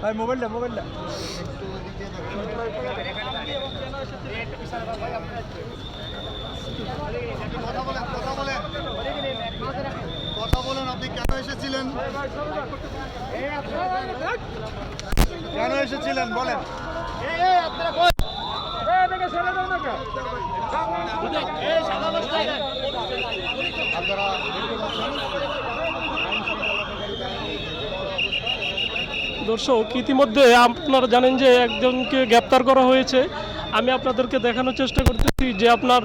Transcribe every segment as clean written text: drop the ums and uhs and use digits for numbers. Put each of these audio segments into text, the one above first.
ভাই মোবাইলটা মোবাইলটা কথা বলেন আপনি কেন এসেছিলেন? কেন এসেছিলেন বলেন। আপনারা দর্শক, ইতিমধ্যে আপনারা জানেন যে একজনকে গ্রেপ্তার করা হয়েছে। আমি আপনাদেরকে দেখানোর চেষ্টা করতেছি যে আপনার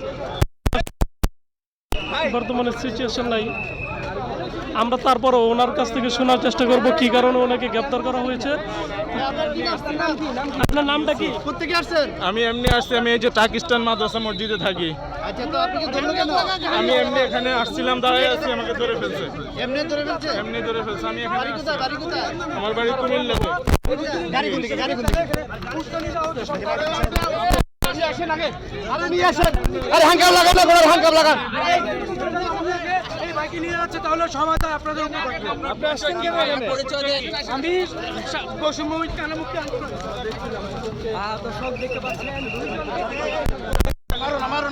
বর্তমানে সিচুয়েশন নাই। আমরা তারপরও ওনার কাছ থেকে শোনার চেষ্টা করব কি কারণে ওনাকে গ্রেপ্তার করা হয়েছে। আপনার নামটা কি? কোথেকে আসছেন? আমি এমনি আসছি, আমি এই যে পাকিস্তান মাদ্রাসা মসজিদে থাকি। আচ্ছা, তো আপনি কি ধরলো কেন? আমি এমনি এখানে আসছিলাম, দাঁড়ায় আছি, আমাকে ধরে ফেলছে। এমনি ধরে ফেলছে? এমনি ধরে ফেলছে। আমি এখানে বাড়ি কোথায়? বাড়ি কোথায়? আমার বাড়ি কুমিল্লাতে। গাড়ি কোন দিকে? গাড়ি কোন দিকে? আসেন আগে, আরে নিয়ে আসেন। আরে হাঙ্গাম লাগান না, কোনো হাঙ্গাম লাগান। এই বাইকে নিয়ে যাচ্ছে, তাহলে সমাজটা আপনাদের উপর থাকবে। আপনি আসছেন কেন এখানে? আমি বৈষম্যবিরোধী কানামুক্তি আন্দোলন দর্শক দেখতে পাচ্ছেন।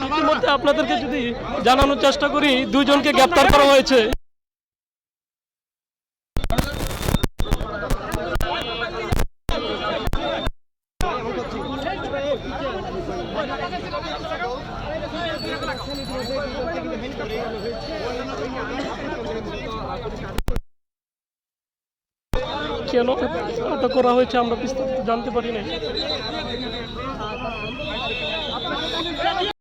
ইতিমধ্যে আপনাদেরকে যদি জানানোর চেষ্টা করি, দুইজনকে গ্রেপ্তার করা হয়েছে। কেন আটক করা হয়েছে আমরা বিস্তারিত জানতে পারি না।